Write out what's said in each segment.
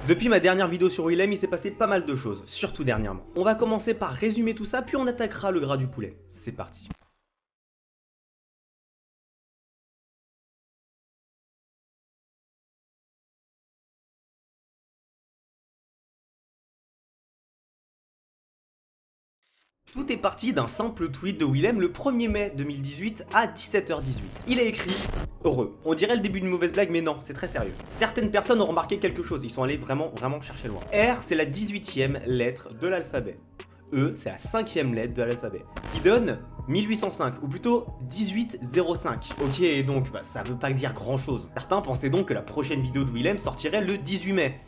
Depuis ma dernière vidéo sur Willem, il s'est passé pas mal de choses, surtout dernièrement. On va commencer par résumer tout ça, puis on attaquera le gras du poulet. C'est parti. Tout est parti d'un simple tweet de Willem le 1er mai 2018 à 17h18. Il a écrit « Heureux ». On dirait le début d'une mauvaise blague, mais non, c'est très sérieux. Certaines personnes ont remarqué quelque chose, ils sont allés vraiment chercher loin. R, c'est la 18e lettre de l'alphabet. E, c'est la 5e lettre de l'alphabet, qui donne 1805, ou plutôt 1805. Ok, donc ça veut pas dire grand chose. Certains pensaient donc que la prochaine vidéo de Willem sortirait le 18 mai.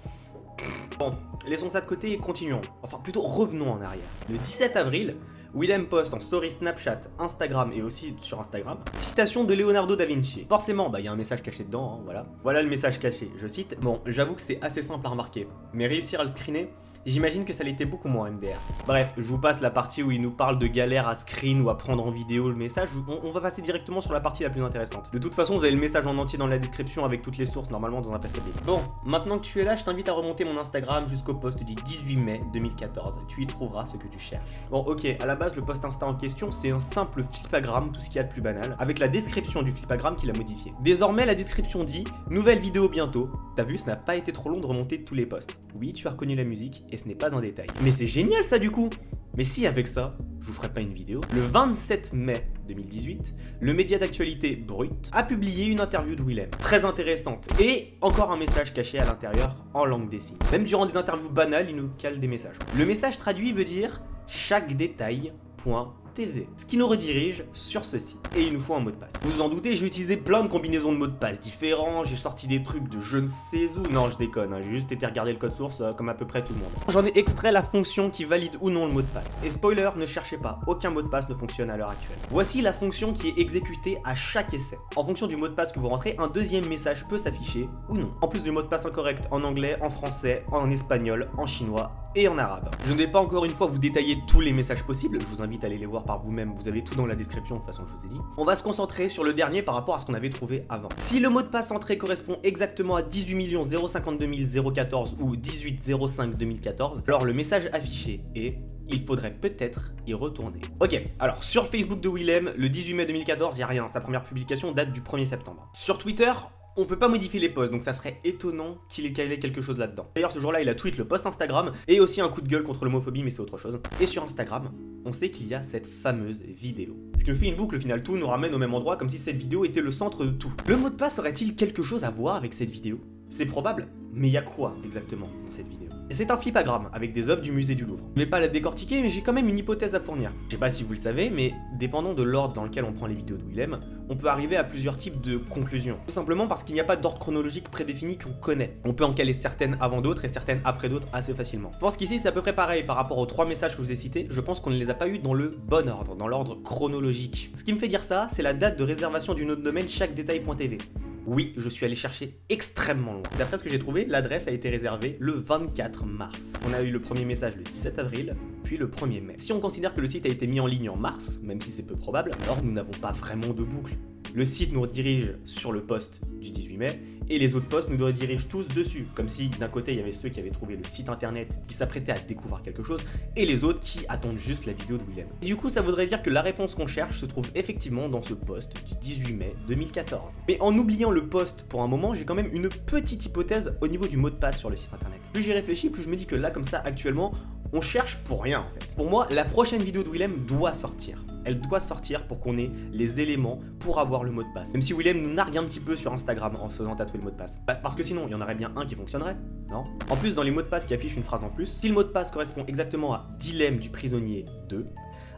Bon, laissons ça de côté et continuons. Enfin, plutôt revenons en arrière. Le 17 avril, Willem poste en story Snapchat, Instagram et aussi sur Instagram, citation de Leonardo da Vinci. Forcément, y a un message caché dedans, hein, voilà. Voilà le message caché, je cite. Bon, j'avoue que c'est assez simple à remarquer, mais réussir à le screener, j'imagine que ça l'était beaucoup moins MDR. Bref, je vous passe la partie où il nous parle de galère à screen ou à prendre en vidéo le message. On va passer directement sur la partie la plus intéressante. De toute façon, vous avez le message en entier dans la description avec toutes les sources normalement dans un paquet. Bon, maintenant que tu es là, je t'invite à remonter mon Instagram jusqu'au post du 18 mai 2014. Tu y trouveras ce que tu cherches. Bon, ok, à la base, le post Insta en question, c'est un simple flipagramme, tout ce qu'il y a de plus banal, avec la description du flipagramme qu'il a modifié. Désormais, la description dit « Nouvelle vidéo bientôt ». T'as vu, ça n'a pas été trop long de remonter tous les posts. Oui, tu as reconnu la musique, et ce n'est pas un détail. Mais c'est génial ça du coup. Mais si avec ça, je vous ferai pas une vidéo. Le 27 mai 2018, le média d'actualité Brut a publié une interview de Willem, très intéressante, et encore un message caché à l'intérieur en langue des signes. Même durant des interviews banales, il nous cale des messages. Le message traduit veut dire « chaque détail, point TV », ce qui nous redirige sur ce site. Et il nous faut un mot de passe. Vous vous en doutez, j'ai utilisé plein de combinaisons de mots de passe différents, j'ai sorti des trucs de je ne sais où. Non, je déconne, j'ai juste été regarder le code source comme à peu près tout le monde. J'en ai extrait la fonction qui valide ou non le mot de passe. Et spoiler, ne cherchez pas, aucun mot de passe ne fonctionne à l'heure actuelle. Voici la fonction qui est exécutée à chaque essai. En fonction du mot de passe que vous rentrez, un deuxième message peut s'afficher ou non. En plus du mot de passe incorrect en anglais, en français, en espagnol, en chinois et en arabe. Je ne vais pas encore une fois vous détailler tous les messages possibles, je vous invite à aller les voir par vous-même, vous avez tout dans la description de toute façon je vous ai dit. On va se concentrer sur le dernier par rapport à ce qu'on avait trouvé avant. Si le mot de passe entré correspond exactement à 18 052 014 ou 1805 2014, alors le message affiché est il faudrait peut-être y retourner. Ok, alors sur Facebook de Willem, le 18 mai 2014, il n'y a rien, sa première publication date du 1er septembre. Sur Twitter, on peut pas modifier les posts, donc ça serait étonnant qu'il ait calé quelque chose là-dedans. D'ailleurs, ce jour-là, il a tweet le post Instagram et aussi un coup de gueule contre l'homophobie, mais c'est autre chose. Et sur Instagram, on sait qu'il y a cette fameuse vidéo. Ce qui nous fait une boucle, au final, tout nous ramène au même endroit, comme si cette vidéo était le centre de tout. Le mot de passe aurait-il quelque chose à voir avec cette vidéo? C'est probable, mais il y a quoi exactement dans cette vidéo? Et c'est un flipagramme avec des œuvres du musée du Louvre. Je vais pas la décortiquer, mais j'ai quand même une hypothèse à fournir. Je sais pas si vous le savez, mais dépendant de l'ordre dans lequel on prend les vidéos de Willem, on peut arriver à plusieurs types de conclusions. Tout simplement parce qu'il n'y a pas d'ordre chronologique prédéfini qu'on connaît. On peut en caler certaines avant d'autres et certaines après d'autres assez facilement. Je pense qu'ici c'est à peu près pareil par rapport aux 3 messages que je vous ai cités, je pense qu'on ne les a pas eu dans le bon ordre, dans l'ordre chronologique. Ce qui me fait dire ça, c'est la date de réservation du nom de domaine chaquedétail.tv. Oui, je suis allé chercher extrêmement loin. D'après ce que j'ai trouvé, l'adresse a été réservée le 24 mars. On a eu le premier message le 17 avril, puis le 1er mai. Si on considère que le site a été mis en ligne en mars, même si c'est peu probable, alors nous n'avons pas vraiment de boucle. Le site nous redirige sur le post du 18 mai, et les autres posts nous redirigent tous dessus, comme si d'un côté il y avait ceux qui avaient trouvé le site internet, qui s'apprêtaient à découvrir quelque chose, et les autres qui attendent juste la vidéo de Willem. Et du coup ça voudrait dire que la réponse qu'on cherche se trouve effectivement dans ce post du 18 mai 2014. Mais en oubliant le post pour un moment, j'ai quand même une petite hypothèse au niveau du mot de passe sur le site internet. Plus j'y réfléchis, plus je me dis que là comme ça actuellement, on cherche pour rien en fait. Pour moi, la prochaine vidéo de Willem doit sortir. Elle doit sortir pour qu'on ait les éléments pour avoir le mot de passe. Même si Willem nous nargue un petit peu sur Instagram en se faisant tatouer le mot de passe. Parce que sinon, il y en aurait bien un qui fonctionnerait, non? En plus, dans les mots de passe qui affichent une phrase en plus, si le mot de passe correspond exactement à Dilemme du prisonnier 2,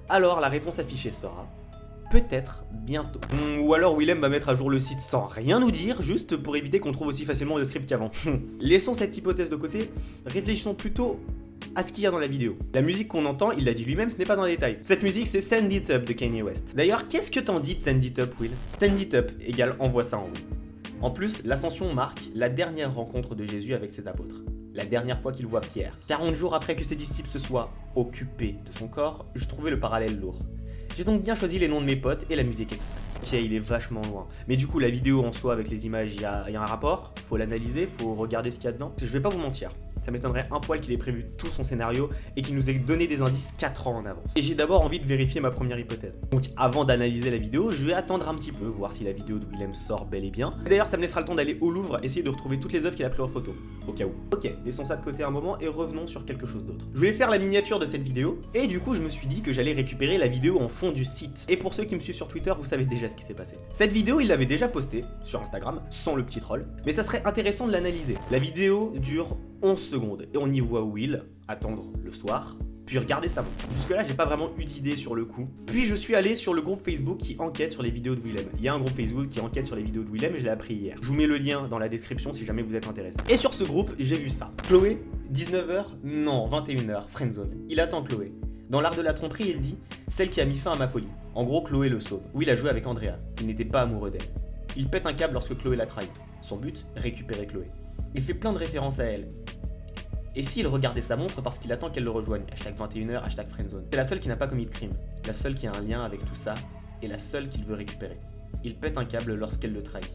alors la réponse affichée sera peut-être bientôt. Ou alors Willem va mettre à jour le site sans rien nous dire, juste pour éviter qu'on trouve aussi facilement le script qu'avant. Laissons cette hypothèse de côté, réfléchissons plutôt à ce qu'il y a dans la vidéo. La musique qu'on entend, il l'a dit lui-même, ce n'est pas un détail. Cette musique, c'est Send It Up de Kanye West. D'ailleurs, qu'est-ce que t'en dis de Send It Up, Will? Send It Up égale envoie ça en haut. En plus, l'ascension marque la dernière rencontre de Jésus avec ses apôtres. La dernière fois qu'il voit Pierre. 40 jours après que ses disciples se soient occupés de son corps, je trouvais le parallèle lourd. J'ai donc bien choisi les noms de mes potes et la musique exprès. Tiens, il est vachement loin. Mais du coup, la vidéo en soi avec les images, il y a un rapport, faut l'analyser, faut regarder ce qu'il y a dedans. Je vais pas vous mentir. Ça m'étonnerait un poil qu'il ait prévu tout son scénario et qu'il nous ait donné des indices 4 ans en avance. Et j'ai d'abord envie de vérifier ma première hypothèse. Donc avant d'analyser la vidéo, je vais attendre un petit peu, voir si la vidéo de Willem sort bel et bien. Et d'ailleurs, ça me laissera le temps d'aller au Louvre, essayer de retrouver toutes les œuvres qu'il a prises en photo, au cas où. Ok, laissons ça de côté un moment et revenons sur quelque chose d'autre. Je voulais faire la miniature de cette vidéo, et du coup je me suis dit que j'allais récupérer la vidéo en fond du site. Et pour ceux qui me suivent sur Twitter, vous savez déjà ce qui s'est passé. Cette vidéo, il l'avait déjà postée sur Instagram, sans le petit troll, mais ça serait intéressant de l'analyser. La vidéo dure 11 secondes, et on y voit Will attendre le soir, puis regarder sa montre. Jusque là j'ai pas vraiment eu d'idée sur le coup. Puis je suis allé sur le groupe Facebook qui enquête sur les vidéos de Willem. Il y a un groupe Facebook qui enquête sur les vidéos de Willem et je l'ai appris hier. Je vous mets le lien dans la description si jamais vous êtes intéressé. Et sur ce groupe j'ai vu ça. Chloé, 19h, non 21h, friendzone. Il attend Chloé. Dans l'art de la tromperie il dit « celle qui a mis fin à ma folie ». En gros Chloé le sauve. Will a joué avec Andrea, il n'était pas amoureux d'elle. Il pète un câble lorsque Chloé l'a trahi. Son but, récupérer Chloé. Il fait plein de références à elle. Et s'il regardait sa montre parce qu'il attend qu'elle le rejoigne, hashtag 21h, hashtag friendzone. C'est la seule qui n'a pas commis de crime, la seule qui a un lien avec tout ça, et la seule qu'il veut récupérer. Il pète un câble lorsqu'elle le trahit.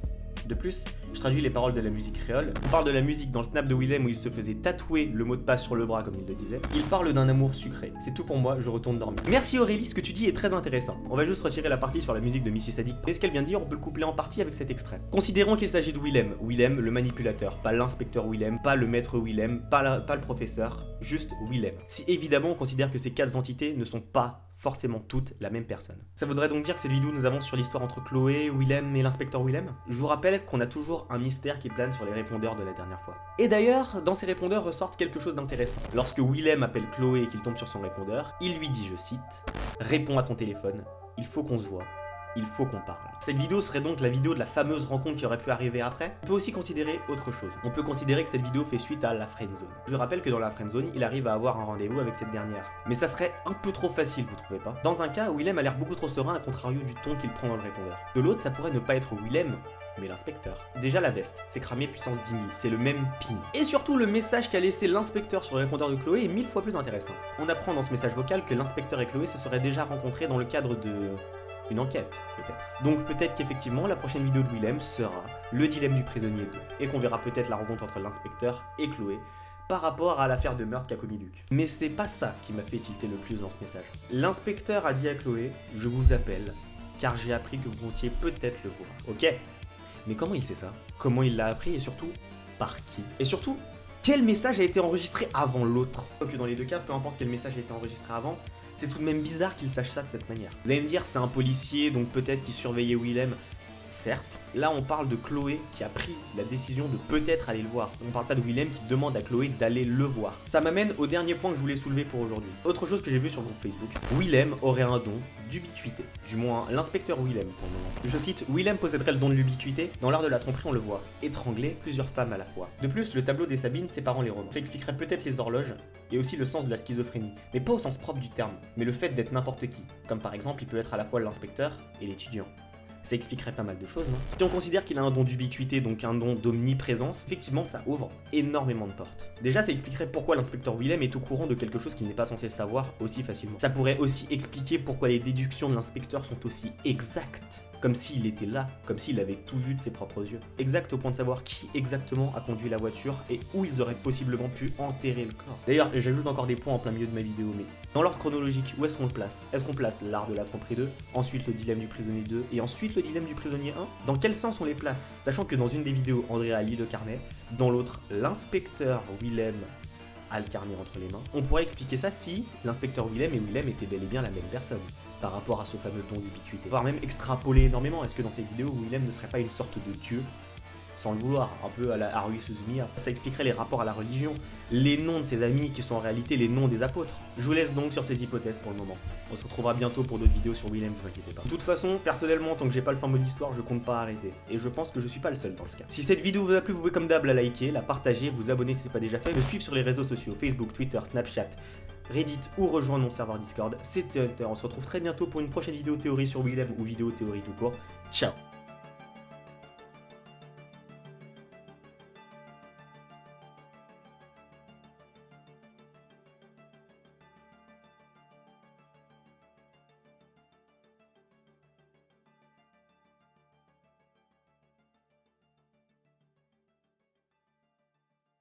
De plus, je traduis les paroles de la musique créole. On parle de la musique dans le snap de Willem où il se faisait tatouer le mot de passe sur le bras comme il le disait. Il parle d'un amour sucré. C'est tout pour moi, je retourne dormir. Merci Aurélie, ce que tu dis est très intéressant. On va juste retirer la partie sur la musique de Missy Sadik. Et ce qu'elle vient de dire, on peut le coupler en partie avec cet extrait. Considérons qu'il s'agit de Willem. Willem, le manipulateur, pas l'inspecteur Willem, pas le maître Willem, pas le professeur, juste Willem. Si évidemment on considère que ces 4 entités ne sont pas forcément toutes la même personne. Ça voudrait donc dire que cette vidéo nous avance sur l'histoire entre Chloé, Willem et l'inspecteur Willem. Je vous rappelle qu'on a toujours un mystère qui plane sur les répondeurs de la dernière fois. Et d'ailleurs, dans ces répondeurs ressortent quelque chose d'intéressant. Lorsque Willem appelle Chloé et qu'il tombe sur son répondeur, il lui dit, je cite, « Réponds à ton téléphone, il faut qu'on se voit. Il faut qu'on parle. » Cette vidéo serait donc la vidéo de la fameuse rencontre qui aurait pu arriver après. On peut aussi considérer autre chose. On peut considérer que cette vidéo fait suite à la friendzone. Je rappelle que dans la friendzone, il arrive à avoir un rendez-vous avec cette dernière. Mais ça serait un peu trop facile, vous trouvez pas? Dans un cas, Willem a l'air beaucoup trop serein à contrario du ton qu'il prend dans le répondeur. De l'autre, ça pourrait ne pas être Willem, mais l'inspecteur. Déjà la veste, c'est cramé puissance 10 000, c'est le même pin. Et surtout, le message qu'a laissé l'inspecteur sur le répondeur de Chloé est 1000 fois plus intéressant. On apprend dans ce message vocal que l'inspecteur et Chloé se seraient déjà rencontrés dans le cadre de... une enquête, peut-être. Donc peut-être qu'effectivement, la prochaine vidéo de Willem sera le dilemme du prisonnier 2, et qu'on verra peut-être la rencontre entre l'inspecteur et Chloé, par rapport à l'affaire de meurtre qu'a commis Luc. Mais c'est pas ça qui m'a fait tilter le plus dans ce message. L'inspecteur a dit à Chloé, je vous appelle, car j'ai appris que vous comptiez peut-être le voir. Ok. Mais comment il sait ça? Comment il l'a appris et surtout, par qui? Et surtout, quel message a été enregistré avant l'autre? Que dans les deux cas, peu importe quel message a été enregistré avant, c'est tout de même bizarre qu'il sache ça de cette manière. Vous allez me dire, c'est un policier, donc peut-être qu'il surveillait Willem. Certes, là on parle de Chloé qui a pris la décision de peut-être aller le voir. On parle pas de Willem qui demande à Chloé d'aller le voir. Ça m'amène au dernier point que je voulais soulever pour aujourd'hui. Autre chose que j'ai vu sur le groupe Facebook, Willem aurait un don d'ubiquité. Du moins, l'inspecteur Willem pour le moment. Je cite, Willem posséderait le don de l'ubiquité. Dans l'art de la tromperie, on le voit étrangler plusieurs femmes à la fois. De plus, le tableau des Sabines séparant les romans. Ça expliquerait peut-être les horloges et aussi le sens de la schizophrénie. Mais pas au sens propre du terme, mais le fait d'être n'importe qui. Comme par exemple, il peut être à la fois l'inspecteur et l'étudiant. Ça expliquerait pas mal de choses, non? Si on considère qu'il a un don d'ubiquité, donc un don d'omniprésence, effectivement ça ouvre énormément de portes. Déjà ça expliquerait pourquoi l'inspecteur Willem est au courant de quelque chose qu'il n'est pas censé savoir aussi facilement. Ça pourrait aussi expliquer pourquoi les déductions de l'inspecteur sont aussi exactes. Comme s'il était là, comme s'il avait tout vu de ses propres yeux. Exact au point de savoir qui exactement a conduit la voiture et où ils auraient possiblement pu enterrer le corps. D'ailleurs, j'ajoute encore des points en plein milieu de ma vidéo, mais dans l'ordre chronologique, où est-ce qu'on le place? Est-ce qu'on place l'art de la tromperie 2, ensuite le dilemme du prisonnier 2, et ensuite le dilemme du prisonnier 1? Dans quel sens on les place? Sachant que dans une des vidéos, Andrea lit le carnet, dans l'autre, l'inspecteur Willem a le carnet entre les mains. On pourrait expliquer ça si l'inspecteur Willem et Willem étaient bel et bien la même personne, par rapport à ce fameux don d'ubiquité. Voire même extrapoler énormément, est-ce que dans ces vidéos, Willem ne serait pas une sorte de dieu, sans le vouloir, un peu à la Haruhi Suzumiya? Ça expliquerait les rapports à la religion, les noms de ses amis qui sont en réalité les noms des apôtres. Je vous laisse donc sur ces hypothèses pour le moment. On se retrouvera bientôt pour d'autres vidéos sur Willem, vous inquiétez pas. De toute façon, personnellement, tant que j'ai pas le fin mot de l'histoire, je compte pas arrêter. Et je pense que je suis pas le seul dans ce cas. Si cette vidéo vous a plu, vous pouvez comme d'hab la liker, la partager, vous abonner si c'est pas déjà fait, me suivre sur les réseaux sociaux, Facebook, Twitter, Snapchat, Reddit ou rejoindre mon serveur Discord. C'était Hunter, on se retrouve très bientôt pour une prochaine vidéo théorie sur Willem ou vidéo théorie tout court. Ciao.